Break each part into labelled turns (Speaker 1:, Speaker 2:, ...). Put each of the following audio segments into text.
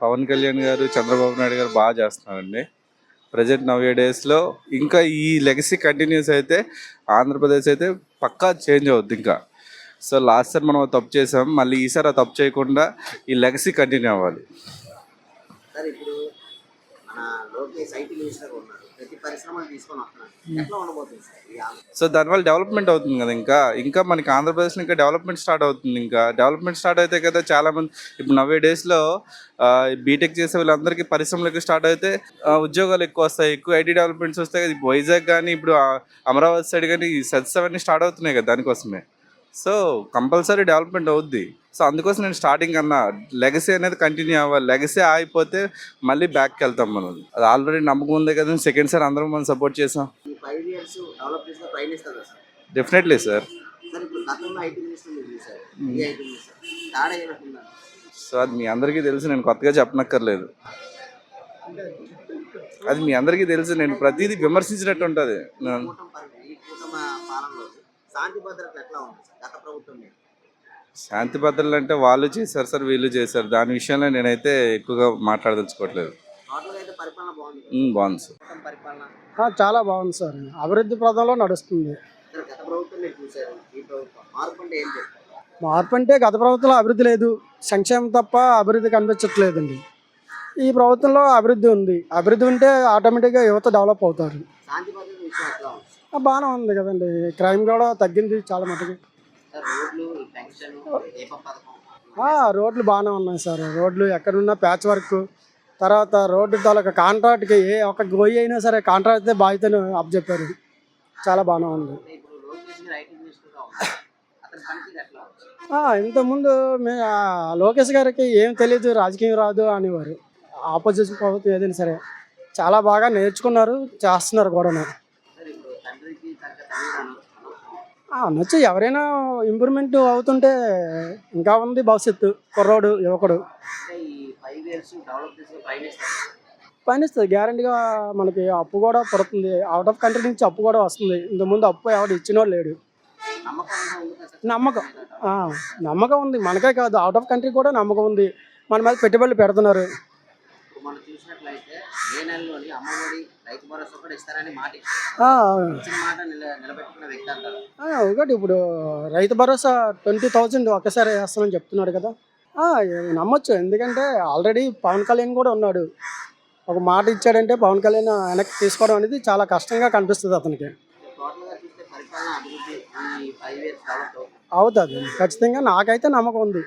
Speaker 1: పవన్ కళ్యాణ్ గారు, చంద్రబాబు నాయుడు గారు బాగా చేస్తున్నారండి. ప్రజెంట్ నవ్ డేస్లో ఇంకా ఈ లెగసీ కంటిన్యూస్ అయితే ఆంధ్రప్రదేశ్ అయితే పక్కా చేంజ్ అవుద్ది ఇంకా. సో లాస్ట్ సార్ మనం తప్పు చేసాం, మళ్ళీ ఈసారి ఆ తప్పు చేయకుండా ఈ లెగసీ కంటిన్యూ అవ్వాలి.
Speaker 2: సార్ ఇప్పుడు మన లోకేష్ ఐటీ మినిస్టర్ ఉన్నారు, ప్రతి పరిశ్రమలు తీసుకొని వస్తున్నారు, ఎట్లా ఉండబోతుంది సార్ ఈ
Speaker 1: సో దానివల్ల డెవలప్మెంట్ అవుతుంది కదా. ఇంకా ఇంకా మనకి ఆంధ్రప్రదేశ్లో ఇంకా డెవలప్మెంట్ స్టార్ట్ అవుతుంది. ఇంకా డెవలప్మెంట్ స్టార్ట్ అయితే కదా చాలామంది ఇప్పుడు నవ్వే డేస్లో బీటెక్ చేసే వాళ్ళందరికీ పరిశ్రమలకు స్టార్ట్ అయితే ఉద్యోగాలు ఎక్కువ వస్తాయి, ఎక్కువ ఐటీ డెవలప్మెంట్స్ వస్తాయి కదా. వైజాగ్ కానీ ఇప్పుడు అమరావతి సైడ్ కానీ ఈ సెట్స్ అవన్నీ స్టార్ట్ అవుతున్నాయి కదా దానికోసమే. సో కంపల్సరీ డెవలప్మెంట్ అవుద్ది. సో అందుకోసం నేను స్టార్టింగ్ అన్నా లెగసీ అనేది కంటిన్యూ అవ్వాలి. లెగసీ ఆగిపోతే మళ్ళీ బ్యాక్కి వెళ్తాం మనం. అది ఆల్రెడీ నమ్మకం ఉంది కదా, సెకండ్ సార్ అందరం మనం సపోర్ట్ చేసాం.
Speaker 2: ఈ 5 years డెవలప్ చేసిన prime minister sir.
Speaker 1: Definitely sir.
Speaker 2: Sir ఇప్పుడు గతంలో ఐటీ మినిస్టర్ మీరు చూసారు, ఈ ఐటీ మినిస్టర్ తేడా ఏమంటున్నారు?
Speaker 1: సో అది మీ అందరికీ తెలుసు, నేను కొత్తగా చెప్పనక్కర్లేదు. అది మీ అందరికీ తెలుసు, నేను ప్రతిదీ విమర్శించినట్టు ఉంటుంది.
Speaker 2: ఈ కూటమి పాలనలో శాంతి భద్రతలు ఎట్లా ఉంది సార్ గత ప్రభుత్వం మీద?
Speaker 1: శాంతి భద్రతలు అంటే వాళ్ళు చేశారు సార్, వీళ్ళు చేశారు, దాని విషయంలో నేనైతే ఎక్కువగా మాట్లాడదలుచుకోవట్లేదు.
Speaker 2: టోటల్గా అయితే పరిపాలన బాగుంది.
Speaker 1: బాగుంది సార్.
Speaker 2: కూటమి పరిపాలన
Speaker 3: చాలా బాగుంది సార్, అభివృద్ధి ప్రదంలో నడుస్తుంది.
Speaker 2: సార్ గత ప్రభుత్వం మీరు చూసారు, ఈ ప్రభుత్వం మార్పు అంటే ఏం చెప్తారు?
Speaker 3: మార్పు అంటే గత ప్రభుత్వంలో అభివృద్ధి లేదు, సంక్షేమం తప్ప అభివృద్ధి కనిపించట్లేదండి. ఈ ప్రభుత్వంలో అభివృద్ధి ఉంది. అభివృద్ధి ఉంటే ఆటోమేటిక్గా యువత డెవలప్ అవుతారు.
Speaker 2: శాంతి భద్రత విషయం ఎట్లా ఉంది?
Speaker 3: బాగానే ఉంది కదండి, క్రైమ్ కూడా తగ్గింది చాలా మటుకు.
Speaker 2: సార్ రోడ్లు, ఈ పెన్షన్, దీపం పథకం,
Speaker 3: రోడ్లు బాగానే ఉన్నాయి సార్. రోడ్లు ఎక్కడున్నా ప్యాచ్ వర్క్, తర్వాత రోడ్డు తాలూకా కాంట్రాక్ట్కి ఏ ఒక గొయ్యి అయినా సరే కాంట్రాక్ట్ బాధ్యతను అప్పచెప్పారు. చాలా బాగానే ఉంది.
Speaker 2: ఇప్పుడు లోకేష్ గారు ఐటీ మినిస్టర్గా ఉన్నారు, అతని పనితీరు ఎట్లా ఉంది?
Speaker 3: ఇంతకుముందు లోకేష్ గారికి ఏం తెలియదు, రాజకీయం రాదు అనేవారు. ఆపోజిషన్ ప్రభుత్వం ఏదైనా సరే చాలా బాగా నేర్చుకున్నారు, చేస్తున్నారు కూడా.
Speaker 2: సార్ ఇప్పుడు తండ్రికి తగ్గ తల్లి
Speaker 3: అనొచ్చు, ఎవరైనా ఇంప్రూవ్మెంట్ అవుతుంటే ఇంకా ఉంది భవిష్యత్తు. కుర్రోడు యువకుడు
Speaker 2: అంటే ఈ 5 years డెవలప్ చేసిన ప్రైమ్ మినిస్టర్
Speaker 3: పనిస్తుంది గ్యారంటీగా. మనకి అప్పు కూడా పడుతుంది, అవుట్ ఆఫ్ కంట్రీ నుంచి అప్పు కూడా వస్తుంది. ఇంతకుముందు అప్పు ఎవడు ఇచ్చినోడు లేడు.
Speaker 2: నమ్మకం ఉంది కదా సార్?
Speaker 3: నమ్మకం నమ్మకం ఉంది, మనకే కాదు అవుట్ ఆఫ్ కంట్రీ కూడా నమ్మకం ఉంది. మన మీద పెట్టుబడులు పెడుతున్నారు.
Speaker 2: ఇప్పుడు మనం చూసినట్లయితే మే నెలలోని అమ్మఒడి, రైతు భరోసా కూడా ఇస్తారని మాట ఇచ్చిన మాట నిలబెట్టుకున్న వ్యక్తి అంటారు.
Speaker 3: ఒకటి ఇప్పుడు రైతు భరోసా 20,000 ఒక్కసారి వేస్తామని చెప్తున్నాడు కదా. నమ్మొచ్చు, ఎందుకంటే ఆల్రెడీ పవన్ కళ్యాణ్ కూడా ఉన్నాడు. ఒక మాట ఇచ్చాడంటే పవన్ కళ్యాణ్ వెనక్కి తీసుకోవడం అనేది చాలా కష్టంగా కనిపిస్తుంది అతనికి.
Speaker 2: టోటల్గా చూస్తే పరిపాలన అభివృద్ధి ఈ 5 years డెవలప్
Speaker 3: అవుతుంది ఖచ్చితంగా, నాకైతే నమ్మకం ఉంది.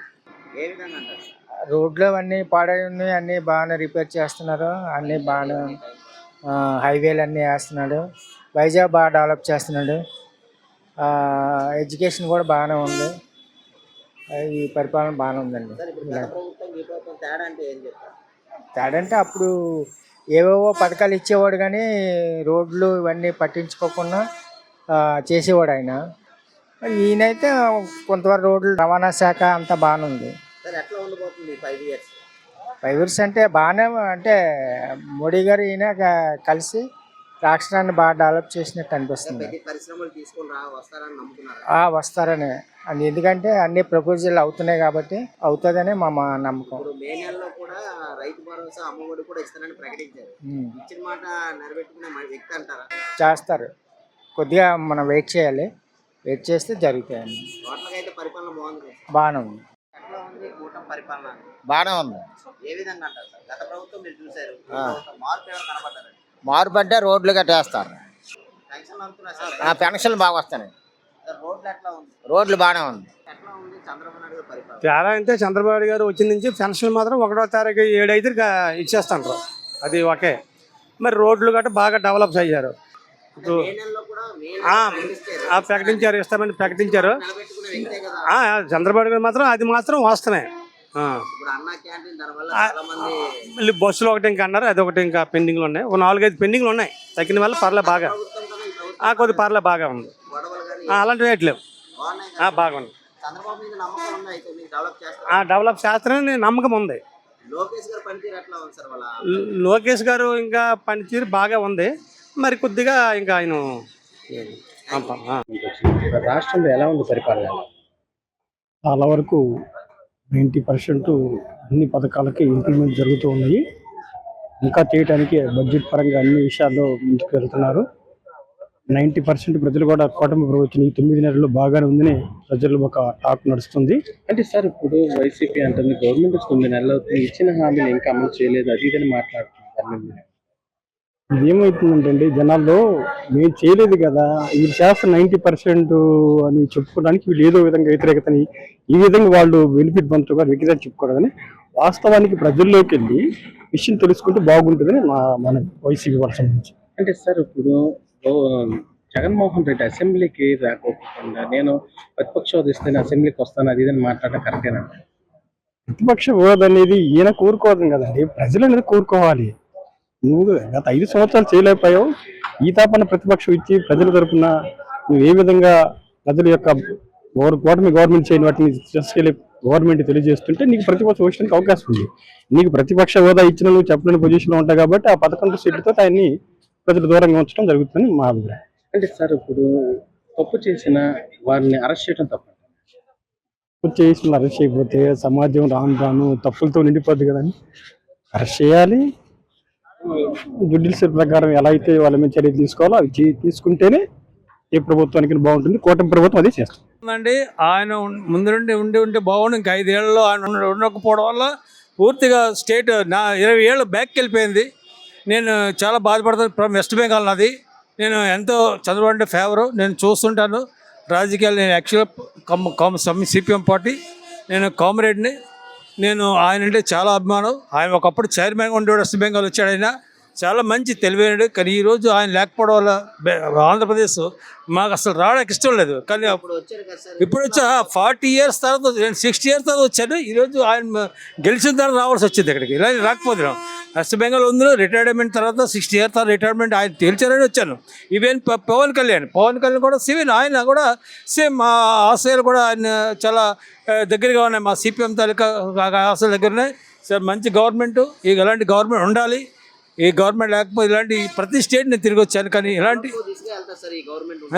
Speaker 2: ఏ విధంగా అంటారు?
Speaker 4: రోడ్లు అవన్నీ పాడై ఉన్నాయి, అన్నీ బాగానే రిపేర్ చేస్తున్నారు, అన్నీ బాగానే హైవేలు అన్నీ వేస్తున్నాడు. వైజాగ్ బాగా డెవలప్ చేస్తున్నాడు. ఎడ్యుకేషన్ కూడా బాగానే ఉంది. ఈ పరిపాలన బాగానే ఉందండి.
Speaker 2: సార్ ఇప్పుడు గత ప్రభుత్వం ఈ ప్రభుత్వం తేడా అంటే ఏం చెప్తారు?
Speaker 4: తేడా అంటే అప్పుడు ఏవేవో పథకాలు ఇచ్చేవాడు కానీ రోడ్లు ఇవన్నీ పట్టించుకోకుండా చేసేవాడు ఆయన. ఈయనైతే కొంతవరకు రోడ్లు రవాణా శాఖ అంతా బాగానే ఉంది.
Speaker 2: సార్ ఎట్లా ఉండబోతుంది 5 years?
Speaker 4: 5 years అంటే బాగానే, అంటే మోడీ గారు ఈయన కలిసి రాష్ట్రాన్ని బాగా డెవలప్ చేసినట్టు అనిపిస్తుంది.
Speaker 2: ప్రతి పరిశ్రమలు తీసుకొని వస్తారని నమ్ముతున్నారు?
Speaker 4: వస్తారని, ఎందుకంటే అన్ని ప్రపోజల్ అవుతున్నాయి కాబట్టి అవుతుందనే మా నమ్మకం.
Speaker 2: ఇప్పుడు మే నెలలో కూడా రైతు భరోసా, అమ్మఒడి కూడా ఇస్తారని ప్రకటించారు. ఇచ్చిన మాట నెరవేర్చుకునే వ్యక్తి అంటారా?
Speaker 4: చేస్తారు, కొద్దిగా మనం వెయిట్ చేయాలి, వెయిట్ చేస్తే జరుగుతాయండి.
Speaker 2: టోటల్గా అయితే పరిపాలన బాగుంది.
Speaker 4: బాగానే ఉంది.
Speaker 2: ఎట్లా ఉంది కూటమి పరిపాలన?
Speaker 5: బాగానే ఉంది.
Speaker 2: ఏ విధంగా అంటారు సార్? గత ప్రభుత్వం మీరు చూసారు, మార్పు ఏమైనా కనపడ్డారు?
Speaker 5: మార్పు అంటే రోడ్లు కట్టేస్తారు,
Speaker 2: పెన్షన్లు అందుతున్నాయి సార్?
Speaker 5: పెన్షన్లు బాగా వస్తున్నాయి.
Speaker 2: సార్ రోడ్లు ఎట్లా ఉంది?
Speaker 5: రోడ్లు బాగానే ఉంది.
Speaker 2: ఎట్లా ఉంది చంద్రబాబు నాయుడు గారి పరిపాలన?
Speaker 3: తేడా అంటే చంద్రబాబు గారు వచ్చిన నుంచి పెన్షన్ మాత్రం 1వ తారీఖు 7 అయితే ఇచ్చేస్తాంటారు, అది ఓకే. మరి రోడ్లు గట్రా బాగా డెవలప్ అయ్యారు.
Speaker 2: మే నెలలో కూడా
Speaker 3: ప్రకటించారు, ఇస్తామని ప్రకటించారు.
Speaker 2: నిలబెట్టుకునే వ్యక్తే కదా
Speaker 3: చంద్రబాబు గారు మాత్రం అది మాత్రం వస్తున్నాయి.
Speaker 2: ఇప్పుడు అన్నా క్యాంటీన్ దానివల్ల చాలా మంది
Speaker 3: మళ్ళీ బస్సులు ఒకటి ఇంకా అన్నారు, అది ఒకటి ఇంకా పెండింగ్లు ఉన్నాయి. ఒక 4-5 పెండింగ్లు ఉన్నాయి. తగ్గిన వల్ల పర్లేదు, బాగా కొద్దిగా పర్లేదు, బాగా ఉంది.
Speaker 2: గొడవలు కానీ
Speaker 3: అలాంటివి వేయట్లేవు,
Speaker 2: బాగున్నాయి.
Speaker 3: బాగుంది.
Speaker 2: చంద్రబాబు మీద నమ్మకం ఉంది, అయితే మీరు డెవలప్ చేస్తారు?
Speaker 3: డెవలప్ చేస్తారని నమ్మకం ఉంది.
Speaker 2: లోకేష్ గారి పనితీరు ఎట్లా ఉంది సార్? వాళ్ళ
Speaker 3: లోకేష్ గారు ఇంకా పనితీరు బాగా ఉంది, మరి కొద్దిగా ఇంకా ఆయన
Speaker 6: రాష్ట్రంలో ఎలా ఉంది పరిపాలన?
Speaker 7: చాలా వరకు
Speaker 3: 90% అన్ని పథకాలకి ఇంప్లిమెంట్ జరుగుతూ ఉన్నాయి. ఇంకా చేయడానికి బడ్జెట్ పరంగా అన్ని విషయాల్లో ముందుకు వెళ్తున్నారు. 90% ప్రజలు కూడా కూటమి ప్రభుత్వం ఈ 9 నెలల్లో బాగానే ఉందని ప్రజల్లో ఒక టాక్ నడుస్తుంది.
Speaker 6: అంటే సార్ ఇప్పుడు వైసీపీ అంటుంది గవర్నమెంట్ 9 నెలలు అవుతుంది, ఇచ్చిన హామీలు ఇంకా అమలు చేయలేదు, అది ఇదని మాట్లాడుతున్నారు.
Speaker 3: ఇదేమవుతుందంటే జనాల్లో మేము చేయలేదు కదా, వీళ్ళు చేస్తున్న 90% అని చెప్పుకోవడానికి వీళ్ళు ఏదో విధంగా వ్యతిరేకతని ఈ విధంగా వాళ్ళు బెనిఫిట్ బంతుగా వ్యక్తిగత చెప్పుకోవడం కానీ వాస్తవానికి ప్రజల్లోకి వెళ్ళి విషయం తెలుసుకుంటే బాగుంటుందని మన వైసీపీ వర్షం నుంచి.
Speaker 6: అంటే సార్ ఇప్పుడు జగన్మోహన్ రెడ్డి అసెంబ్లీకి రాకపోకుండా నేను ప్రతిపక్ష హోదా ఇస్తేనే అసెంబ్లీకి వస్తాను, అది ఇదని మాట్లాడడం కరెక్టేనా?
Speaker 3: ప్రతిపక్ష హోదా అనేది ఈయన కోరుకోవడం కదండి, ప్రజలు అనేది కోరుకోవాలి. నువ్వు గత 5 సంవత్సరాలు చేయలేకపోయావు, ఈ తాపన ప్రతిపక్షం ఇచ్చి ప్రజల తరపున నువ్వు ఏ విధంగా ప్రజల యొక్క కూటమి గవర్నమెంట్ చేయని వాటిని తీసుకెళ్ళి గవర్నమెంట్ తెలియజేస్తుంటే నీకు ప్రతిపక్ష వచ్చడానికి అవకాశం ఉంది. నీకు ప్రతిపక్ష హోదా ఇచ్చిన నువ్వు చెప్పలేని పొజిషన్లో ఉంటావు కాబట్టి ఆ 11 సీట్లతో ఆయన్ని ప్రజలు దూరంగా ఉంచడం జరుగుతుందని మా అభిప్రాయం.
Speaker 6: అంటే సార్ ఇప్పుడు తప్పు చేసిన వారిని అరెస్ట్ చేయడం తప్ప
Speaker 3: చేసిన అరెస్ట్ చేయకపోతే సమాజం రాను తప్పులతో నిండిపోద్ది కదండి. అరెస్ట్ చేయాలి, జ్యుడిషియల్ ప్రకారం ఎలా అయితే వాళ్ళ మీద చర్యలు తీసుకోవాలో అవి తీసుకుంటేనే ఏ ప్రభుత్వానికి బాగుంటుంది. కూటమి ప్రభుత్వం అదే చేస్తుంది.
Speaker 7: ఆయన ముందు నుండి ఉండి బాగుండు. ఇంకా 5 ఏళ్ళలో ఆయన ఉండకపోవడం వల్ల పూర్తిగా స్టేట్ నా 20 ఏళ్ళు బ్యాక్కి వెళ్ళిపోయింది. నేను చాలా బాధపడతాను. ఫ్రమ్ వెస్ట్ బెంగాల్ నాది. నేను ఎంతో చంద్రబాబు అంటే ఫేవరు. నేను చూస్తుంటాను రాజకీయాలు. నేను యాక్చువల్గా సిపిఎం పార్టీ, నేను కామ్రేడ్ని. నేను ఆయన అంటే చాలా అభిమానం. ఆయన ఒకప్పుడు చైర్మన్గా ఉండేవాడు, వెస్ట్ బెంగాల్ వచ్చాడు. ఆయన చాలా మంచి తెలివైనడు. కానీ ఈరోజు ఆయన లేకపోవడం వల్ల ఆంధ్రప్రదేశ్ మాకు అసలు రావడానికి ఇష్టం లేదు. కానీ ఇప్పుడు వచ్చా 40 ఇయర్స్ తర్వాత, నేను 60 ఇయర్స్ తర్వాత వచ్చాను. ఈరోజు ఆయన గెలిచిన తర్వాత రావాల్సి వచ్చింది ఇక్కడికి. ఇలా రాకపోతున్నాం. వెస్ట్ బెంగాల్ ఉంది, రిటైర్మెంట్ తర్వాత 60 ఇయర్స్ తర్వాత రిటైర్మెంట్ ఆయన తేల్చారని వచ్చాను. ఈవెన్ పవన్ కళ్యాణ్ కూడా సివిల్, ఆయన కూడా సేమ్ మా ఆశయాలు కూడా ఆయన చాలా దగ్గరగా ఉన్నాయి. మా సిపిఎం తాలూకా ఆశల దగ్గర ఉన్నాయి. సార్ మంచి గవర్నమెంట్, ఇలాంటి గవర్నమెంట్ ఉండాలి. ఈ గవర్నమెంట్ లేకపోతే ఇలాంటి ప్రతి స్టేట్ నేను తిరిగి వచ్చాను. కానీ ఇలాంటి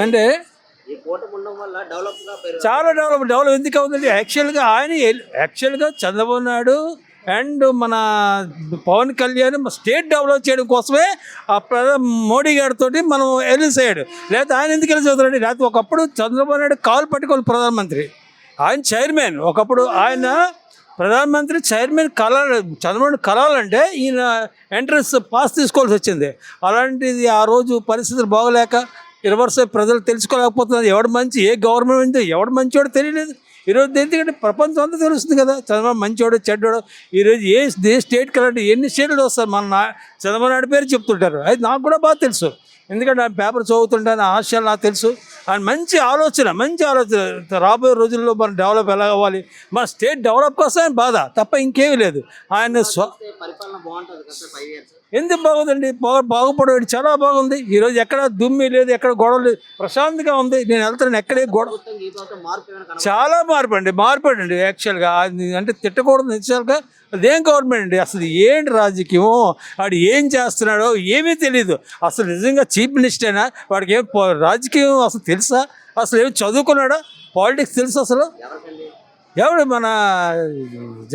Speaker 7: అంటే చాలా డెవలప్ ఎందుకు అవుతుంది? యాక్చువల్గా చంద్రబాబు నాయుడు అండ్ మన పవన్ కళ్యాణ్ స్టేట్ డెవలప్ చేయడం కోసమే ఆ మోడీ గారితో మనం ఎలిస్ అయ్యాడు. లేకపోతే ఆయన ఎందుకు ఎలిసి అవుతారండి? లేకపోతే ఒకప్పుడు చంద్రబాబు నాయుడు కాలు పట్టుకోవాలి ప్రధానమంత్రి, ఆయన చైర్మన్. ఒకప్పుడు ఆయన ప్రధానమంత్రి చైర్మన్ చంద్రబాబు కలాలంటే ఈయన ఎంట్రన్స్ పాస్ తీసుకోవాల్సి వచ్చింది. అలాంటిది ఆ రోజు పరిస్థితులు బాగోలేక రివర్స్ ప్రజలు తెలుసుకోలేకపోతున్నారు. ఎవడు మంచి, ఏ గవర్నమెంట్ ఎవడు మంచివాడు తెలియలేదు. ఈరోజు ఎందుకంటే ప్రపంచం అంతా తెలుస్తుంది కదా చంద్రబాబు మంచివాడు చెడ్డాడు. ఈరోజు ఏ స్టేట్కి వెళ్ళండి, ఎన్ని స్టేట్లు వస్తారు, మన చంద్రబాబు నాయుడు పేరు చెప్తుంటారు. అది నాకు కూడా బాగా తెలుసు, ఎందుకంటే ఆ పేపర్ చదువుతుంటాను. ఆ ఆశయాలు నాకు తెలుసు. ఆయన మంచి ఆలోచన. రాబోయే రోజుల్లో మనం డెవలప్ ఎలా అవ్వాలి, మన స్టేట్ డెవలప్ కోసం ఆయన బాధ తప్ప ఇంకేమీ లేదు. ఆయన ఎందుకు బాగుందండి? బాగుపడేది చాలా బాగుంది. ఈరోజు ఎక్కడ దుమ్మి లేదు, ఎక్కడ గొడవ లేదు, ప్రశాంతంగా ఉంది. నేను వెళ్తాను, ఎక్కడే గొడవ. చాలా మార్పు అండి యాక్చువల్గా. అంటే తిట్టకూడదు యాక్చువల్గా. అదేం గవర్నమెంట్ అండి అసలు? ఏంటి రాజకీయం? వాడు ఏం చేస్తున్నాడో ఏమీ తెలియదు అసలు. నిజంగా చీఫ్ మినిస్టర్నా? వాడికి ఏం రాజకీయం అసలు తెలుసా? అసలు ఏమి చదువుకున్నాడా? పాలిటిక్స్ తెలుసు అసలు? ఎవడు? మన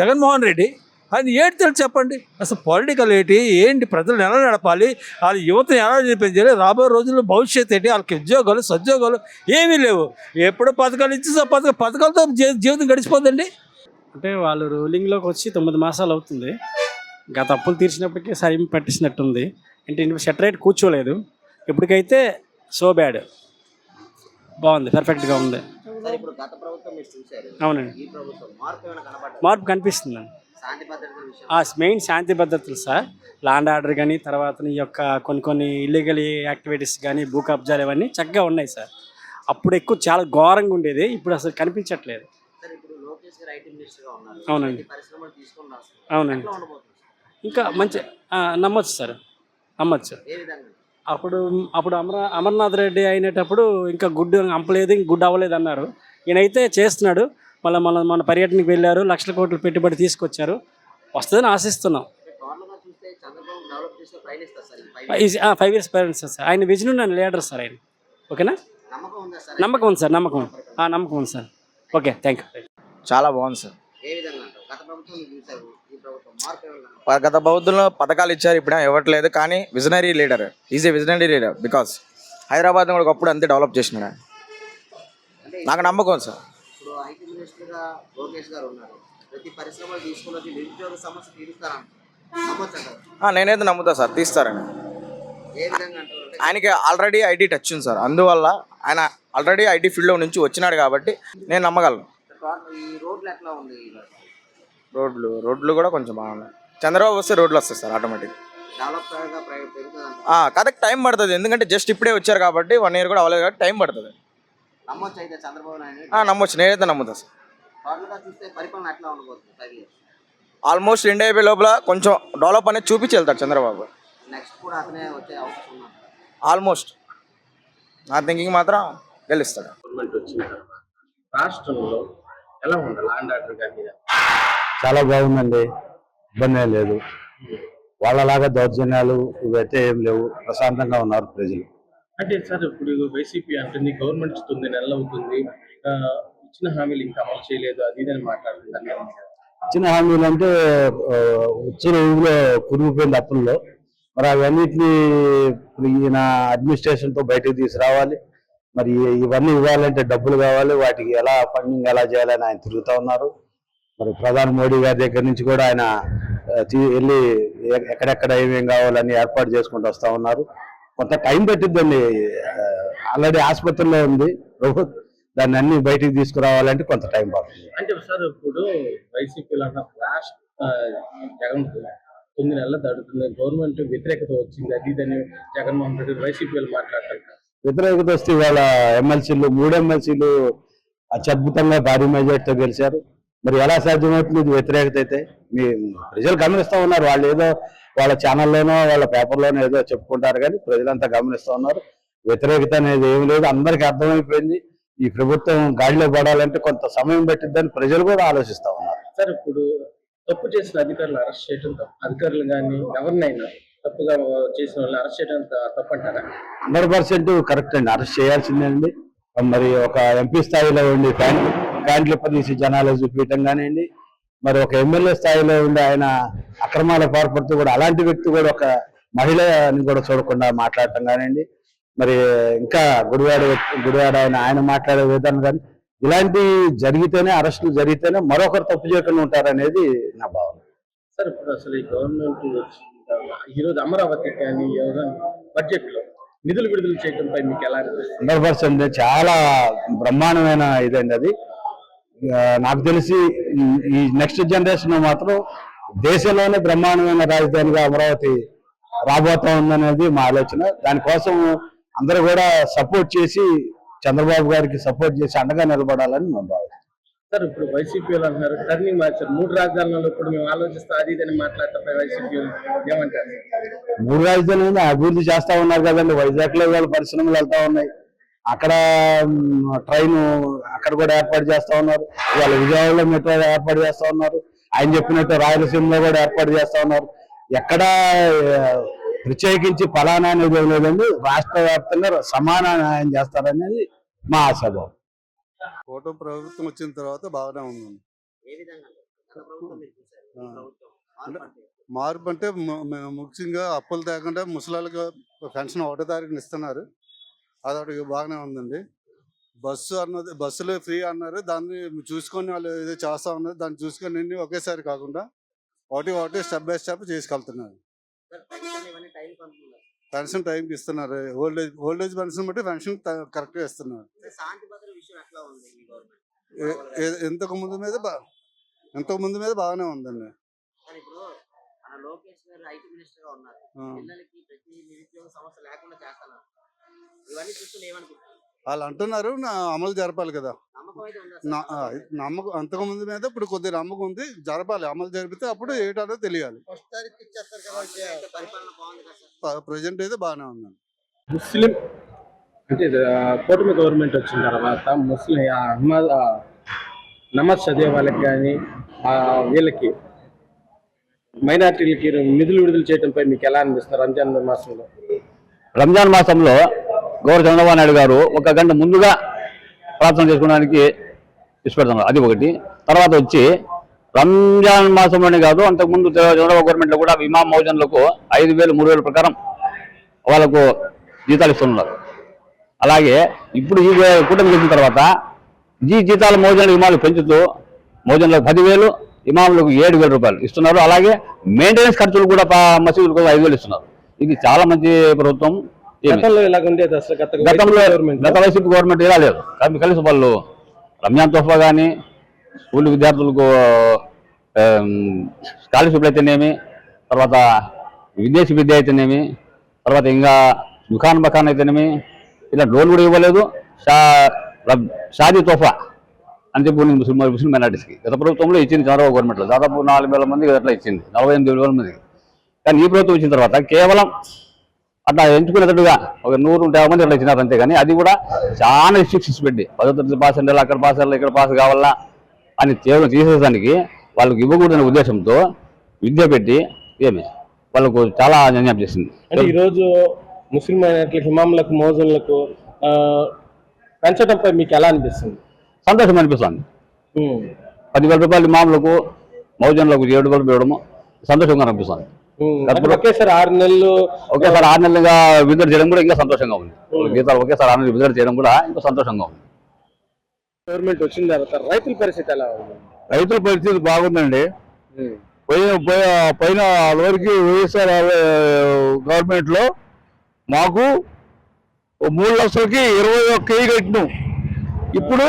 Speaker 7: జగన్మోహన్ రెడ్డి. ఆయన ఏంటి తెలుసు చెప్పండి? అసలు పొలిటికల్ ఏంటి, ప్రజలను ఎలా నడపాలి, వాళ్ళ యువతను ఎలా నిలిపించాలి, రాబోయే రోజుల్లో భవిష్యత్తు ఏంటి, వాళ్ళకి ఉద్యోగాలు సద్యోగాలు ఏమీ లేవు. ఎప్పుడు పథకాలు ఇచ్చి పథకాలతో జీవితం గడిచిపోతుందండి.
Speaker 8: అంటే వాళ్ళు రూలింగ్లోకి వచ్చి 9 మాసాలు అవుతుంది. గత అప్పులు తీర్చినప్పటికీ సరిగ్గా పట్టించినట్టుంది. అంటే సెటరేట్ కూర్చోలేదు. ఇప్పటికైతే సో బ్యాడ్. బాగుంది, పర్ఫెక్ట్గా ఉంది. అవునండి, మార్పు కనిపిస్తుందండి. మెయిన్ శాంతి భద్రతలు సార్, ల్యాండ్ ఆర్డర్ కానీ, తర్వాత ఈ యొక్క కొన్ని ఇల్లీగల్ యాక్టివిటీస్ కానీ, భూ కబ్జాలు ఇవన్నీ చక్కగా ఉన్నాయి సార్. అప్పుడు ఎక్కువ చాలా ఘోరంగా ఉండేది, ఇప్పుడు అసలు కనిపించట్లేదు. అవునండి, అవునండి. ఇంకా మంచి నమ్మొచ్చు సార్, నమ్మొచ్చు. అప్పుడు అమర్నాథ్ రెడ్డి అయినప్పుడు ఇంకా గుడ్డు అంపలేదు, ఇంక గుడ్డు అవ్వలేదు అన్నారు. ఈయనైతే చేస్తున్నాడు. మన పర్యటనకు వెళ్ళారు, లక్షల కోట్లు పెట్టుబడి తీసుకొచ్చారు. వస్తుందని ఆశిస్తున్నాం. 5 years పేరెంట్స్ సార్. ఆయన విజన్ ఉన్న లీడర్ సార్ ఆయన. ఓకేనా? నమ్మకం ఉంది సార్, నమ్మకం ఉంది సార్. Okay, thank you.
Speaker 5: చాలా బాగుంది సార్.
Speaker 2: ఏ విధంగా? ప్రభుత్వం చూసారు, ఈ ప్రభుత్వం మార్పు ఏమన్నా?
Speaker 5: గత ప్రభుత్వంలో పథకాలు ఇచ్చారు, ఇప్పుడు ఇవ్వట్లేదు. కానీ visionary leader, is a visionary leader. Because Hyderabad కూడా ఒకప్పుడు అంతే డెవలప్ చేసినాడు.
Speaker 2: అంటే
Speaker 5: నాకు నమ్మకం సార్.
Speaker 2: ఇప్పుడు ఐటీ మినిస్టర్గా లోకేష్ గారు ఉన్నారు, ప్రతి పరిశ్రమలు తీసుకుని వచ్చి నిరుద్యోగ సమస్య తీరుస్తారంట, నమ్మొచ్చంటారు?
Speaker 5: నేనైతే నమ్ముతా సార్, తీస్తారని.
Speaker 2: ఏ విధంగా అంటారు? అంటే
Speaker 5: ఆయనకి ఆల్రెడీ ఐటీ టచ్ ఉంది సార్, అందువల్ల ఆయన ఆల్రెడీ ఐటీ ఫీల్డ్లో నుంచి వచ్చినాడు కాబట్టి నేను నమ్మగలను.
Speaker 2: ఈ రోడ్లు ఎట్లా ఉంది?
Speaker 5: రోడ్లు కూడా కొంచెం బాగున్నాయి. చంద్రబాబు వస్తే రోడ్లు వస్తాయి సార్ ఆటోమేటిక్.
Speaker 2: డెవలప్ పెరుగుతుంది,
Speaker 5: కథకి టైం పడుతుంది, ఎందుకంటే జస్ట్ ఇప్పుడే వచ్చారు కాబట్టి 1 year కూడా అవ్వలేదు కాబట్టి టైం పడుతుంది.
Speaker 2: నమ్మొచ్చు అయితే చంద్రబాబు నాయుడు?
Speaker 5: నమ్మొచ్చు, నేనైతే నమ్ముతా సార్.
Speaker 2: టోటల్గా చూస్తే పరిపాలన ఎట్లా ఉండబోతుంది 5 years?
Speaker 5: ఆల్మోస్ట్ ఇండియా అయిపోయే లోపల కొంచెం డెవలప్ అనేది చూపించి వెళ్తాడు చంద్రబాబు.
Speaker 2: నెక్స్ట్ కూడా అతనే వచ్చే అవకాశం ఉంది.
Speaker 5: ఆల్మోస్ట్ నా థింకింగ్ మాత్రం గెలుస్తాడు.
Speaker 6: గవర్నమెంట్ వచ్చిన తర్వాత రాష్ట్రంలో ఎలా ఉంది ల్యాండ్ ఆర్డర్ కానీ?
Speaker 9: చాలా బాగుందండి, ఇబ్బంది ఏం లేదు. వాళ్ళలాగా దౌర్జన్యాలు ఇవైతే ఏం లేవు, ప్రశాంతంగా ఉన్నారు ప్రజలు.
Speaker 6: అంటే సార్ ఇప్పుడు వైసీపీ అంటుంది గవర్నమెంట్ 9 నెలలు అవుతుంది, ఇచ్చిన హామీలు ఇంకా అమలు చేయలేదు, అది ఇదని మాట్లాడుతుంది.
Speaker 9: ఇచ్చిన హామీలు అంటే వచ్చిన ఊళ్ళో కురిగిపోయింది అప్పుల్లో, మరి అవన్నిటిని ఈయన అడ్మినిస్ట్రేషన్తో బయటకు తీసుకురావాలి. మరి ఇవన్నీ ఇవ్వాలంటే డబ్బులు కావాలి, వాటికి ఎలా ఫండింగ్ ఎలా చేయాలని ఆయన తిరుగుతూ ఉన్నారు. మరి ప్రధాని మోడీ గారి దగ్గర నుంచి కూడా ఆయన వెళ్ళి ఎక్కడెక్కడ ఏమేం కావాలని ఏర్పాటు చేసుకుంటూ వస్తూ ఉన్నారు. కొంత టైం పెట్టిద్దండి, ఆల్రెడీ ఆసుపత్రిలో ఉంది ప్రభుత్వం, దాన్ని అన్ని బయటికి తీసుకురావాలంటే కొంత టైం పడుతుంది.
Speaker 6: అంటే సార్ ఇప్పుడు వైసీపీలో లాస్ట్ జగన్ 9 నెలలు దాడుతుంది, గవర్నమెంట్ వ్యతిరేకత వచ్చింది, అది ఇదని జగన్మోహన్ రెడ్డి వైసీపీ వాళ్ళు మాట్లాడుతున్నారు.
Speaker 9: వ్యతిరేకత వస్తే వాళ్ళ ఎమ్మెల్సీలు 3 ఎమ్మెల్సీలు అత్యద్భుతంగా భారీ మెజార్టీతో గెలిచారు. మరి ఎలా సాధ్యమవుతుంది ఇది వ్యతిరేకత అయితే? మీ ప్రజలు గమనిస్తూ ఉన్నారు, వాళ్ళు ఏదో వాళ్ళ ఛానల్లోనో వాళ్ళ పేపర్లోనో ఏదో చెప్పుకుంటారు, కానీ ప్రజలంతా గమనిస్తూ ఉన్నారు. వ్యతిరేకత అనేది ఏమి లేదు, అందరికీ అర్థమైపోయింది. ఈ ప్రభుత్వం గాడిలో పడాలంటే కొంత సమయం పెట్టిద్దని ప్రజలు కూడా ఆలోచిస్తూ ఉన్నారు.
Speaker 6: సార్ ఇప్పుడు తప్పు చేసిన అధికారులు అరెస్ట్ చేయడం తప్పు, అధికారులు కానీ ఎవరినైనా తప్పుగా చేసిన వాళ్ళని అరెస్ట్ చేయడం తప్పంటారా?
Speaker 9: 100% కరెక్ట్ అండి, అరెస్ట్ చేయాల్సిందే అండి. మరి ఒక ఎంపీ స్థాయిలో ఉండి ప్యాంట్లు తీసి జనాలు చూపించడం కానివ్వండి, మరి ఒక ఎమ్మెల్యే స్థాయిలో ఉండి ఆయన అక్రమాల పాల్పడుతూ కూడా అలాంటి వ్యక్తి కూడా ఒక మహిళని కూడా చూడకుండా మాట్లాడటం కానివ్వండి, మరి ఇంకా గుడివాడ ఆయన మాట్లాడే విధానం కానీ, ఇలాంటి జరిగితేనే అరెస్టులు జరిగితేనే మరొకరు తప్పు చేయకుండా ఉంటారనేది నా భావన.
Speaker 6: సార్ ఇప్పుడు అసలు ఈ గవర్నమెంట్ ఈరోజు అమరావతి కానీ బడ్జెట్ లో నిధులు విడుదల చేయడంపై మీకు ఎలా అనిపిస్తుంది?
Speaker 9: 100% చాలా బ్రహ్మాండమైన ఇదండి అది. నాకు తెలిసి ఈ నెక్స్ట్ జనరేషన్ మాత్రం దేశంలోనే బ్రహ్మాండమైన రాజధానిగా అమరావతి రాబోతా ఉందనేది మా ఆలోచన. దానికోసం అందరూ కూడా సపోర్ట్ చేసి చంద్రబాబు గారికి సపోర్ట్ చేసి అండగా నిలబడాలని మేము భావిస్తాం.
Speaker 6: సార్ ఇప్పుడు వైసీపీ వాళ్ళు అంటున్నారు టర్నింగ్ మార్చారు, 3 రాజధానులలో ఇప్పుడు మేము ఆలోచిస్తాం, అది ఇదని మాట్లాడతాం. వైసీపీ ఏమంటారు?
Speaker 9: 3 రాజధానులు అభివృద్ధి చేస్తా ఉన్నారు కదండి. వైజాగ్ లో వాళ్ళ పరిశ్రమలు వెళ్తా ఉన్నాయి, అక్కడ ట్రైన్ అక్కడ కూడా ఏర్పాటు చేస్తా ఉన్నారు, వాళ్ళ విజయవాడలో మెట్రో ఏర్పాటు చేస్తా ఉన్నారు, ఆయన చెప్పినట్టు రాయలసీమలో కూడా ఏర్పాటు చేస్తా ఉన్నారు. ఎక్కడ ప్రత్యేకించి ఫలానా అనేది లేదండి, రాష్ట్ర వ్యాప్తంగా సమాన న్యాయం చేస్తారనేది మా ఆశాభావం.
Speaker 10: ఫోటో ప్రభుత్వం వచ్చిన తర్వాత బాగానే ఉంది.
Speaker 2: ఏ విధంగా గత ప్రభుత్వం మీరు చూసారు, ఈ ప్రభుత్వం మార్పు అంటే?
Speaker 10: మార్పు అంటే ముఖ్యంగా అప్పులు తేకుండా ముసలాళ్ళకి పెన్షన్ 1వ తారీఖున ఇస్తున్నారు, అదొకటి బాగానే ఉందండి. బస్సులు ఫ్రీ అన్నారు, దాన్ని చూసుకొని వాళ్ళు ఏదో చేస్తా ఉన్నారు, దాన్ని చూసుకొని అన్ని ఒకేసారి కాకుండా ఒకటి స్టెప్ బై స్టెప్ చేసుకెళ్తున్నారు. పెన్షన్ టైంకి ఇస్తున్నారు, ఓల్డేజ్ పెన్షన్ బట్టి పెన్షన్ కరెక్ట్గా ఇస్తున్నారు.
Speaker 2: శాంతి భద్రత విషయం ఎట్లా ఉంది ఈ గవర్నమెంట్?
Speaker 10: ఇంతకు ముందు మీద బాగానే ఉందండి.
Speaker 2: ఇప్పుడు మన లోకేష్ గారు ఐటీ మినిస్టర్ గా ఉన్నారు, పిల్లలకి ప్రతి నిరుద్యోగ సమస్య లేకుండా చేస్తున్నారు, ఇవన్నీ చూసుకుని ఏమనుకుంటున్నారు?
Speaker 10: వాళ్ళు అంటున్నారు అమలు జరపాలి కదా,
Speaker 2: నమ్మకం అయితే ఉందా?
Speaker 10: నమ్మకం అంతకు ముందు మీద ఇప్పుడు కొద్దిగా నమ్మకం ఉంది, జరపాలి. అమలు జరిపితే అప్పుడు ఏటానో తెలియాలి.
Speaker 2: పరిపాలన బాగుంది కదా సార్?
Speaker 10: ప్రజెంట్ అయితే బాగానే ఉందండి.
Speaker 6: ముస్లిం అంటే కూటమి గవర్నమెంట్ వచ్చిన తర్వాత ముస్లిం నమాజ్ చదివే వాళ్ళకి కానీ వీళ్ళకి మైనార్టీలకి నిధులు విడుదల చేయడంపై మీకు ఎలా అనిపిస్తారు?
Speaker 9: రంజాన్ మాసంలో గౌరవ చంద్రబాబు నాయుడు గారు 1 గంట ముందుగా ప్రార్థన చేసుకోవడానికి ఇష్టపడుతున్నారు, అది ఒకటి. తర్వాత వచ్చి రంజాన్ మాసంలోనే కాదు, అంతకుముందు చంద్రబాబు గవర్నమెంట్లో కూడా ఇమాం మౌజన్లకు 5,000 3,000 ప్రకారం వాళ్ళకు జీతాలు ఇస్తున్నారు. అలాగే ఇప్పుడు ఈ కూటమి చేసిన తర్వాత ఈ జీతాలు మౌజన్లు ఇమాములు పెంచుతూ మౌజన్లకు 10,000, ఇమాములకు 7,000 రూపాయలు ఇస్తున్నారు. అలాగే మెయింటెనెన్స్ ఖర్చులు కూడా మసీదులకు 5,000 ఇస్తున్నారు. ఇది చాలా మంచి ప్రభుత్వం. గత వైసీపీ గవర్నమెంట్ ఇలా లేదు. కలిసి వాళ్ళు రంజాన్ తోఫా కానీ, స్కూల్ విద్యార్థులకు స్కాలర్షిప్లు అయితేనేమి, తర్వాత విదేశీ విద్య అయితేనేమి, తర్వాత ఇంకా దుకాన్ బకాన్ అయితేనేమి, ఇలా లోన్ కూడా ఇవ్వలేదు. షాదీ తోఫా అని చెప్పి ముస్లిం మైనార్టీస్కి గత ప్రభుత్వంలో ఇచ్చింది చంద్రబాబు గవర్నమెంట్లో. దాదాపు 4,000 మందికి అట్లా ఇచ్చింది, 48,000 మందికి. కానీ ఈ ప్రభుత్వం ఇచ్చిన తర్వాత కేవలం అట్లా ఎంచుకునేటట్టుగా ఒక 150 మంది అట్లా ఇచ్చినారు అంతే. కానీ అది కూడా చాలా రిస్ట్రిక్షన్స్ పెట్టి 10వ తరగతి పాస్ అంటే అక్కడ పాస్ అవ్వాలి, ఇక్కడ పాస్ కావాలా అని కేవలం తీసేదానికి వాళ్ళకి ఇవ్వకూడదనే ఉద్దేశంతో విద్య పెట్టి వాళ్ళకు చాలా అన్యాయం చేసింది.
Speaker 6: అంటే ఈరోజు ముస్లిం మైనారిటీలకు, ఇమాములకు, మౌజన్లకు పెంచడంపై మీకు ఎలా అనిపిస్తుంది?
Speaker 9: సంతోషం అనిపిస్తుంది. 10,000 రూపాయలు ఇమాములకు, మౌజన్లకు 7,000 ఇవ్వడము సంతోషంగా అనిపిస్తుంది.
Speaker 6: ఒకేసారి 6 నెలలు
Speaker 9: విడుదల చేయడం కూడా ఇంకా సంతోషంగా ఉంది. జీతాలు ఒకేసారి 6 నెలలు విడుదల చేయడం కూడా ఇంకా సంతోషంగా ఉంది.
Speaker 6: గవర్నమెంట్ వచ్చిన తర్వాత రైతుల పరిస్థితి ఎలా ఉంది?
Speaker 9: రైతుల పరిస్థితి బాగుందండి. పైన వరకు వైఎస్ఆర్ గవర్నమెంట్ లో మాకు 3 లక్షలకి 21,000 కట్టినాం. ఇప్పుడు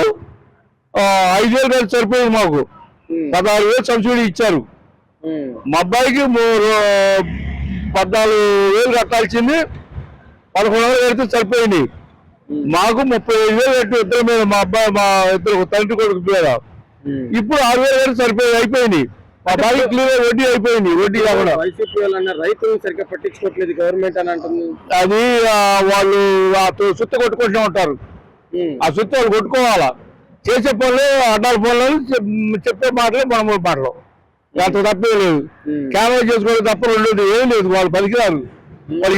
Speaker 9: 5,000 కలిసి సరిపోయింది. మాకు 16,000 సబ్సిడీ ఇచ్చారు. మా అబ్బాయికి 14,000 కట్టాల్సింది 11,000 కడితే సరిపోయింది. మాకు 35,000 కట్టి ఇద్దరు మీద, మా అబ్బాయి మా ఇద్దరు తండ్రి కొడుకు మీద. ఇప్పుడు 6,000 కట్టి సరిపోయింది, అయిపోయింది. మా బాగా క్లియర్ వడ్డీ అయిపోయింది. వడ్డీ కాకుండా
Speaker 6: వైసీపీ వాళ్ళన్న రైతులను సరిగ్గా పట్టించుకోవట్లేదు గవర్నమెంట్ అని అంటుంది.
Speaker 9: అది వాళ్ళు సుత్త కొట్టుకుంటూ ఉంటారు. ఆ సుత్త వాళ్ళు కొట్టుకోవాలా. చేసే పనులు అడ్డాల పనులు, చెప్పే మాటలు మన మాటలు, దాంతో తప్పే లేదు. క్యాన్వా చేసుకోవడం తప్ప ఉండదు, ఏం లేదు. వాళ్ళు పలికిరారు. వాళ్ళు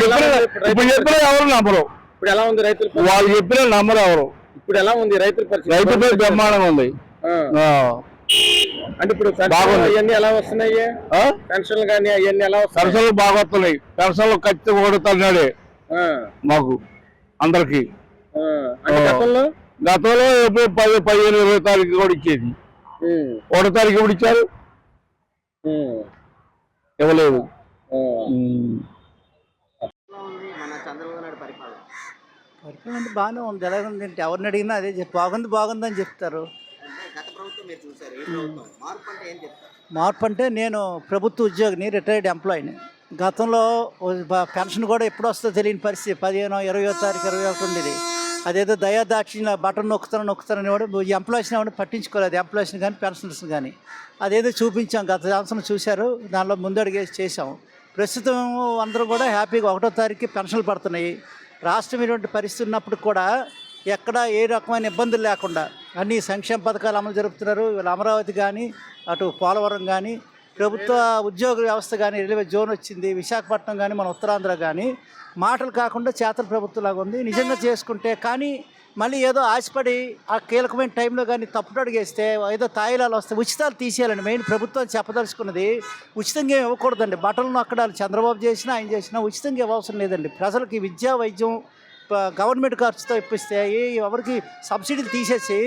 Speaker 9: ఇప్పుడు చెప్పినా ఎవరు నమ్మరు.
Speaker 6: ఇప్పుడు ఎలా ఉంది రైతులు?
Speaker 9: వాళ్ళు చెప్పినా నమ్మరు ఎవరు.
Speaker 6: ఇప్పుడు ఎలా ఉంది రైతుల పరిస్థితి?
Speaker 9: రైతుపై బ్రహ్మాండంగా ఉంది.
Speaker 6: అంటే ఇప్పుడు అవన్నీ ఎలా వస్తున్నాయి? పెన్షన్లు కానీ అవన్నీ ఎలా వస్తాయి?
Speaker 9: పెన్షన్లు బాగా వస్తున్నాయి. పెన్షన్లు ఖచ్చితంగా కొడుతున్నాడే మాకు అందరికి. గతంలో 15, 20 తారీఖు కూడా ఇచ్చేది. 1వ తారీఖు ఎప్పుడు ఇచ్చారు? ఇవ్వలేదు.
Speaker 2: మన చంద్రబాబు నాయుడు పరిపాలన
Speaker 3: అంటే బాగానే ఉంది. ఎలాగుందంటే ఎవరిని అడిగినా అదే బాగుందని చెప్తారు.
Speaker 2: గత ప్రభుత్వం మీరు చూసారు, ఈ ప్రభుత్వం మార్పు అంటే ఏం చెప్తారు?
Speaker 3: మార్పు అంటే నేను ప్రభుత్వ ఉద్యోగిని, రిటైర్డ్ ఎంప్లాయీని. గతంలో పెన్షన్ కూడా ఎప్పుడు వస్తుందో తెలియని పరిస్థితి. 15, 20వ తారీఖు 21 ఉండేది. అదేదో దయాదాక్షిణ బటన్ నొక్కుతారని వాడు ఎంప్లాయీస్ని ఎవరు పట్టించుకోలేదు. ఎంప్లాయీస్ని కానీ పెన్షనర్స్ కానీ అదేదో చూపించాం. గత సంవత్సరం చూశారు, దానిలో ముందడుగేసి చేసాం. ప్రస్తుతం అందరూ కూడా హ్యాపీగా 1వ తారీఖుకి పెన్షన్లు పడుతున్నాయి. రాష్ట్రం ఇటువంటి పరిస్థితి ఉన్నప్పుడు కూడా ఎక్కడ ఏ రకమైన ఇబ్బందులు లేకుండా అన్ని సంక్షేమ పథకాలు అమలు జరుపుతున్నారు. వీళ్ళు అమరావతి కానీ, అటు పోలవరం కానీ, ప్రభుత్వ ఉద్యోగ వ్యవస్థ కానీ, రైల్వే జోన్ వచ్చింది, విశాఖపట్నం కానీ, మన ఉత్తరాంధ్ర కానీ మాటలు కాకుండా చేతల ప్రభుత్వంలాగా ఉంది. నిజంగా చేసుకుంటే కానీ మళ్ళీ ఏదో ఆశపడి ఆ కీలకమైన టైంలో కానీ తప్పుడు అడిగేస్తే ఏదో తాయిలాలు వస్తాయి. ఉచితాలు తీసేయాలండి. మెయిన్ ప్రభుత్వం చెప్పదలుచుకున్నది ఉచితంగా ఇవ్వకూడదండి. బట్టలు నొక్కడాలు చంద్రబాబు చేసినా ఆయన చేసినా ఉచితంగా ఇవ్వవసరం లేదండి. ప్రజలకి విద్యా, వైద్యం గవర్నమెంట్ ఖర్చుతో ఇప్పిస్తే ఎవరికి సబ్సిడీలు తీసేసి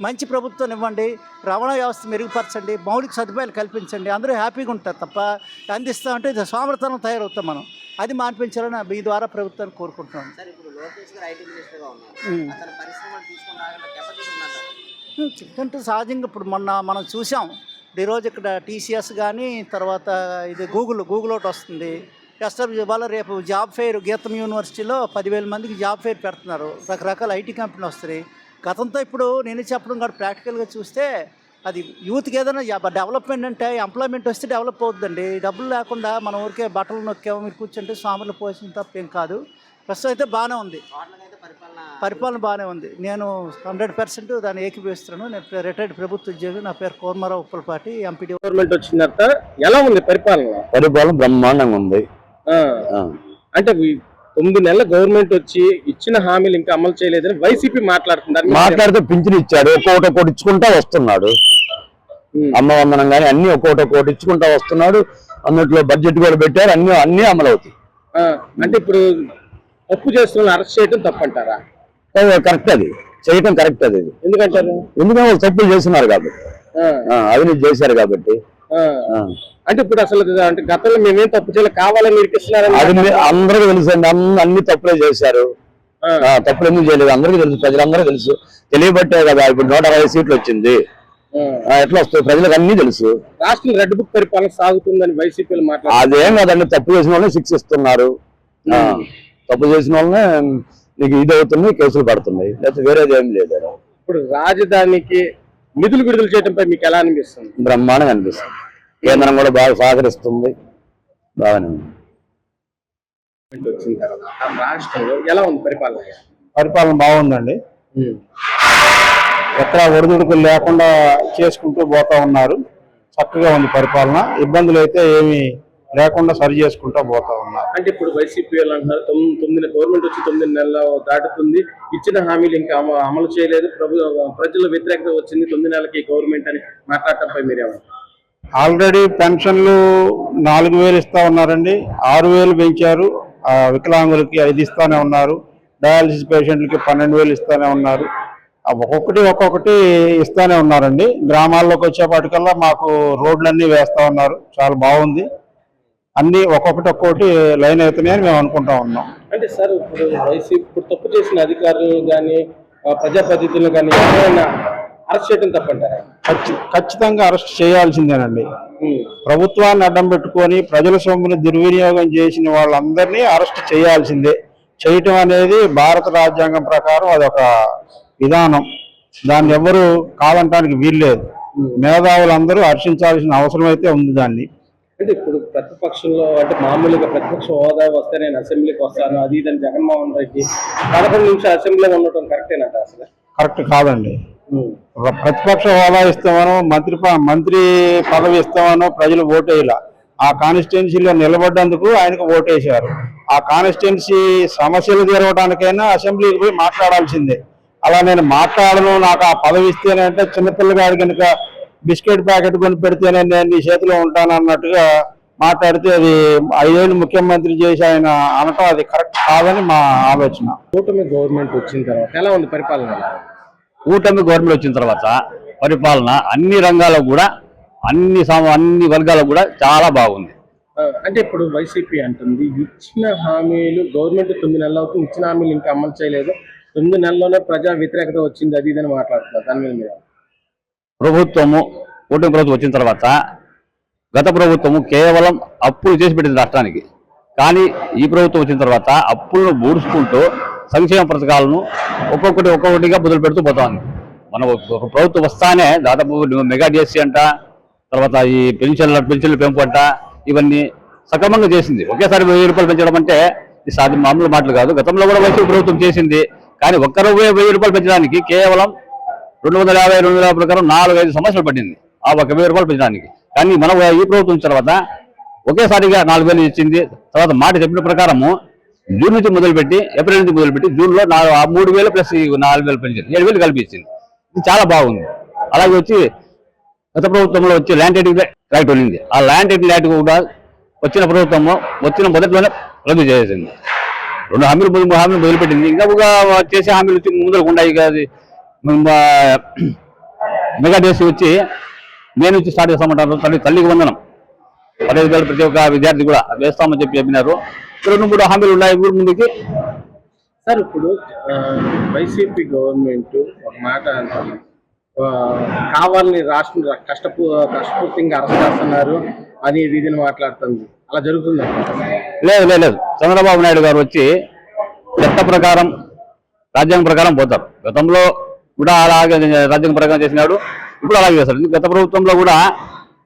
Speaker 3: మంచి ప్రభుత్వం ఇవ్వండి, రవాణా వ్యవస్థ మెరుగుపరచండి, మౌలిక సదుపాయాలు కల్పించండి, అందరూ హ్యాపీగా ఉంటారు. తప్ప అందిస్తామంటే ఇది సోమరతనం తయారవుతాం మనం. అది మాన్పించాలని ఈ ద్వారా ప్రభుత్వాన్ని కోరుకుంటున్నాం.
Speaker 2: సార్, ఇప్పుడు లోకేష్ గారు ఐటీ మినిస్టర్గా ఉన్నారు. అతను పరిశ్రమలు తీసుకుని రాగల కెపాసిటీ ఉందంటారు?
Speaker 3: ఎందుకంటే సహజంగా ఇప్పుడు మనం చూసాం. ఈరోజు ఇక్కడ టీసీఎస్ కానీ, తర్వాత ఇది గూగుల్ ఒకటి వస్తుంది. ఇవాళ రేపు జాబ్ ఫెయిర్ గీతం యూనివర్సిటీలో 10,000 మందికి జాబ్ ఫెయిర్ పెడుతున్నారు. రకరకాల ఐటీ కంపెనీలు వస్తాయి. గతంతో ఇప్పుడు నేను చెప్పడం కాదు, ప్రాక్టికల్గా చూస్తే అది యూత్కి ఏదైనా డెవలప్మెంట్ అంటే ఎంప్లాయ్మెంట్ వస్తే డెవలప్ అవుతుందండి. డబ్బులు లేకుండా మనం ఊరికే బట్టలు నొక్కాము, మీరు కూర్చుంటే స్వాములు పోసిన తప్ప ఏం కాదు. ప్రస్తుతం అయితే బాగానే ఉంది, పరిపాలన బాగానే ఉంది. నేను 100% దాన్ని ఏకీభవిస్తున్నాను. నేను రిటైర్డ్ ప్రభుత్వ ఉద్యోగి. నా పేరు కోర్మారావు ఉప్పలపాటి, ఎంపీడీ.
Speaker 6: గవర్నమెంట్ వచ్చిన తర్వాత ఎలా ఉంది పరిపాలన?
Speaker 9: బ్రహ్మాండంగా ఉంది.
Speaker 6: అంటే 9 నెలల గవర్నమెంట్ వచ్చి ఇచ్చిన హామీలు ఇంకా అమలు చేయలేదని వైసీపీ మాట్లాడుతున్నారు.
Speaker 9: మాట్లాడితే పింఛన్ ఇచ్చాడు, ఒక్కొక్కటి ఇచ్చుకుంటా వస్తున్నాడు. అమ్మ వందనం కానీ అన్ని ఒక్కోటి ఇచ్చుకుంటా వస్తున్నాడు. అందులో బడ్జెట్ కూడా పెట్టారు, అన్ని అమలు అవుతాయి.
Speaker 6: అంటే ఇప్పుడు తప్పు చేస్తున్న అరెస్ట్ చేయడం తప్పంటారా?
Speaker 9: కరెక్ట్, అది చేయటం కరెక్ట్. అది
Speaker 6: ఎందుకంటారు?
Speaker 9: ఎందుకంటే వాళ్ళు తప్పులు చేస్తున్నారు కాబట్టి, అవినీతి చేశారు కాబట్టి.
Speaker 6: అంటే ఇప్పుడు అసలు అంటే గతంలో మేమేం తప్పు చేయలేదు, కావాలని ఇరికిస్తున్నారు.
Speaker 9: అది అందరికీ తెలుసు అండి, అన్ని తప్పులే చేశారు. తప్పులు ఎందుకు చేయలేదు అందరికీ తెలుసు, ప్రజలందరూ తెలుసు. తెలియబట్టే కదా ఇప్పుడు 160 సీట్లు వచ్చింది. ఎట్లా వస్తుంది ప్రజలకు అన్ని తెలుసు.
Speaker 6: రాష్ట్రం రెడ్ బుక్ పరిపాలన సాగుతుందని వైసీపీలు మాట్లాడారు.
Speaker 9: అదేం కదండి, తప్పు చేసిన వాళ్ళని శిక్షిస్తున్నారు. తప్పు చేసిన వాళ్ళనే నీకు ఇది అవుతుంది, కేసులు పడుతున్నాయి, లేకపోతే వేరేది ఏం లేదు.
Speaker 6: ఇప్పుడు రాజధానికి నిధులు విడుదల చేయడంపై మీకు ఎలా అనిపిస్తుంది?
Speaker 9: బ్రహ్మాండంగా అనిపిస్తుంది. కేంద్రం కూడా బాగా సహకరిస్తుంది, బాగానే ఉంది.
Speaker 6: వచ్చిన తర్వాత రాష్ట్రంలో ఎలా ఉంది పరిపాలన?
Speaker 11: పరిపాలన బాగుందండి. ఎక్కడ ఒడిదుడుకులు లేకుండా చేసుకుంటూ పోతా ఉన్నారు. చక్కగా ఉంది పరిపాలన, ఇబ్బందులు అయితే ఏమి లేకుండా సరి చేసుకుంటూ పోతా ఉన్నారు.
Speaker 6: అంటే ఇప్పుడు వైసీపీ వాళ్ళు అంటున్నారు 9 గవర్నమెంట్ వచ్చి 9 నెలలు దాటుతుంది, ఇచ్చిన హామీలు ఇంకా అమలు చేయలేదు, ప్రజల వ్యతిరేకత వచ్చింది 9 నెలలకి గవర్నమెంట్ అని మాట్లాడటంపై మీరేమంటారు?
Speaker 11: ఆల్రెడీ పెన్షన్లు 4000 ఇస్తా ఉన్నారండి, 6000 పెంచారు. వికలాంగులకి 5 ఇస్తానే ఉన్నారు, డయాలసిస్ పేషెంట్లకి 12,000 ఇస్తానే ఉన్నారు. ఒక్కొక్కటి ఇస్తానే ఉన్నారండి. గ్రామాల్లోకి వచ్చేపాటికల్లా మాకు రోడ్లన్నీ వేస్తా ఉన్నారు, చాలా బాగుంది. అన్ని ఒక్కొక్కటి లైన్ అవుతున్నాయని మేము అనుకుంటా ఉన్నాం.
Speaker 6: అంటే సార్ ఇప్పుడు వైసీపీ ఇప్పుడు తప్పు చేసిన అధికారులు కానీ ప్రజాప్రతినిధులు కానీ ఎవరైనా అరెస్ట్ చేయడం తప్పంటారా?
Speaker 11: ఖచ్చితంగా అరెస్ట్ చేయాల్సిందేనండి. ప్రభుత్వాన్ని అడ్డం పెట్టుకొని ప్రజల సొమ్ముని దుర్వినియోగం చేసిన వాళ్ళందరినీ అరెస్ట్ చేయాల్సిందే. చేయటం అనేది భారత రాజ్యాంగం ప్రకారం అదొక విధానం, దాన్ని ఎవరు కాదంటానికి వీల్లేదు. మేధావులందరూ హర్షించాల్సిన అవసరం అయితే ఉంది దాన్ని.
Speaker 6: అంటే ఇప్పుడు ప్రతిపక్షంలో అంటే మామూలుగా ప్రతిపక్ష హోదా వస్తే నేను అసెంబ్లీకి వస్తాను అది ఇదని జగన్మోహన్ రెడ్డి 11 నిమిషాలు అసెంబ్లీలో ఉండటం కరెక్టేనంట? అసలు
Speaker 11: కరెక్ట్ కాదండి. ప్రతిపక్ష హోదా ఇస్తామనో మంత్రి పదవి ఇస్తామనో ప్రజలు ఓటేయాల. ఆ కాన్స్టిట్యున్సీలో నిలబడ్డందుకు ఆయనకు ఓటేశారు. ఆ కాన్స్టిట్యున్సీ సమస్యలు తీరవడానికైనా అసెంబ్లీకి పోయి మాట్లాడాల్సిందే. అలా నేను మాట్లాడను, నాకు ఆ పదవి ఇస్తేనంటే చిన్నపిల్లగాడి కనుక బిస్కెట్ ప్యాకెట్ కొని పెడితేనే నేను నీ చేతిలో ఉంటాను అన్నట్టుగా మాట్లాడితే అది 5 ఏళ్ళు ముఖ్యమంత్రి చేసి ఆయన అనటం అది కరెక్ట్ కాదని మా ఆలోచన.
Speaker 6: కూటమి గవర్నమెంట్ వచ్చిన తర్వాత ఎలా ఉంది పరిపాలన?
Speaker 9: కూటమి గవర్నమెంట్ వచ్చిన తర్వాత పరిపాలన అన్ని రంగాలకు కూడా అన్ని వర్గాలకు కూడా చాలా బాగుంది.
Speaker 6: అంటే ఇప్పుడు వైసీపీ అంటుంది ఇచ్చిన హామీలు గవర్నమెంట్ 9 నెలలు అవుతుంది, ఇచ్చిన హామీలు ఇంకా అమలు చేయలేదు, 9 నెలల్లోనే ప్రజా వ్యతిరేకత వచ్చింది అది ఇదని మాట్లాడుతున్నారు. దాని మీద
Speaker 9: కూటమి ప్రభుత్వం వచ్చిన తర్వాత గత ప్రభుత్వము కేవలం అప్పులు చేసి పెట్టింది రాష్ట్రానికి. కానీ ఈ ప్రభుత్వం వచ్చిన తర్వాత అప్పులను బూడ్చుకుంటూ సంక్షేమ పథకాలను ఒక్కొక్కటిగా మొదలు పెడుతూ పోతా ఉంది. మన ఒక ప్రభుత్వం వస్తానే దాదాపు మెగా డిఎస్సీ అంట, తర్వాత ఈ పెన్షన్ల పెంపు అంట, ఇవన్నీ సక్రమంగా చేసింది. ఒకేసారి 1000 రూపాయలు పెంచడం అంటే ఇది మామూలు మాటలు కాదు. గతంలో కూడా వైసీపీ ప్రభుత్వం చేసింది. కానీ 1000 రూపాయలు పెంచడానికి కేవలం 250 ప్రకారం 4-5 సంవత్సరాలు పట్టింది ఆ 1000 రూపాయలు పెంచడానికి. కానీ మనం ఈ ప్రభుత్వం తర్వాత ఒకేసారిగా 4000 ఇచ్చింది. తర్వాత మాట చెప్పిన ప్రకారము జూన్ నుంచి మొదలుపెట్టి ఏప్రిల్ నుంచి మొదలుపెట్టి జూన్లో 3000 ప్లస్ 4000 పెంచింది, 7000 కలిపి ఇచ్చింది. ఇది చాలా బాగుంది. అలాగే వచ్చి గత ప్రభుత్వంలో వచ్చి ల్యాండ్ టైటిల్ యాక్ట్ వెళ్ళింది. ఆ ల్యాండ్ టైటిల్ యాక్ట్ కూడా వచ్చిన ప్రభుత్వము వచ్చిన మొదట్లోనే రద్దు చేసింది. 2 హామీలు 3 హామీలు మొదలుపెట్టింది. ఇంకా చేసే హామీలు వచ్చి ముందరకు ఉన్నాయి కదా. మెగా డిఎస్సీ వచ్చి మే నుంచి స్టార్ట్ చేస్తామంటారు. తల్లికి వందనం 15,000 ప్రతి ఒక్క విద్యార్థి కూడా వేస్తామని చెప్పినారు. 2-3 హామీలు ఉన్నాయి ముందుకి.
Speaker 6: సార్ ఇప్పుడు వైసీపీ గవర్నమెంట్ ఒక మాట అంటారు, కావాలని రాష్ట్రం కష్టపూర్తిగా అరెస్ట్ చేస్తున్నారు అది ఇది మాట్లాడుతుంది, అలా జరుగుతుంది?
Speaker 9: లేదు. చంద్రబాబు నాయుడు గారు వచ్చి చట్ట ప్రకారం రాజ్యాంగం ప్రకారం పోతారు. గతంలో కూడా అలాగే రాజ్యాంగం ప్రకారం చేసినాడు, ఇప్పుడు అలాగే చేస్తాడు. గత ప్రభుత్వంలో కూడా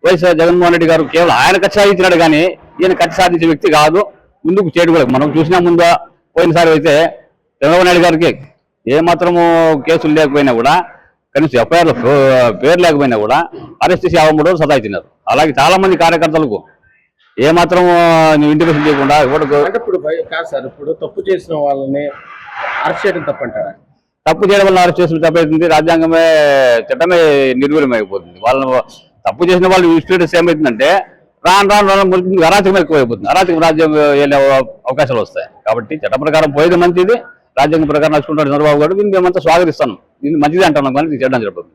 Speaker 9: వైఎస్ జగన్మోహన్ రెడ్డి గారు కేవలం ఆయన కక్ష సాధించినాడు, కానీ ఈయన కక్ష సాధించే వ్యక్తి కాదు. ముందుకు చేయడం కూడా మనం చూసినా ముందు పోయినసారి అయితే చంద్రబాబు నాయుడు గారికి ఏమాత్రము కేసులు లేకపోయినా కూడా, కనీసం ఎఫ్ఐఆర్ పేరు లేకపోయినా కూడా అరెస్ట్ చేసి 53 రోజులు సతాయించినారు. అలాగే చాలా మంది కార్యకర్తలకు ఏమాత్రం ఇంటిమేషన్ చేయకుండా
Speaker 6: అంటే ఇప్పుడు కాదు సార్, ఇప్పుడు తప్పు చేసిన వాళ్ళని అరెస్ట్ చేయడం తప్పంటారా?
Speaker 9: తప్పు చేయడం వల్ల అరెస్ట్ చేసిన తప్పైతుంది, రాజ్యాంగమే చట్టమే నిర్వీర్యం అయిపోతుంది. వాళ్ళను తప్పు చేసిన వాళ్ళు స్టేటస్ ఏమవుతుందంటే రాను రాను రాను మురికి అరాచకం ఎక్కువైపోతుంది. అరాచకం రాజ్యం వెళ్ళే అవకాశాలు వస్తాయి. కాబట్టి చట్ట ప్రకారం పోయేది మంచిది, రాజ్యాంగం ప్రకారం నడుచుకుంటాడు చంద్రబాబు గారు. దీన్ని మేమంతా స్వాగతిస్తాను. దీన్ని మంచిది అంటున్నాం కానీ ఇది చేయడం జరగదు.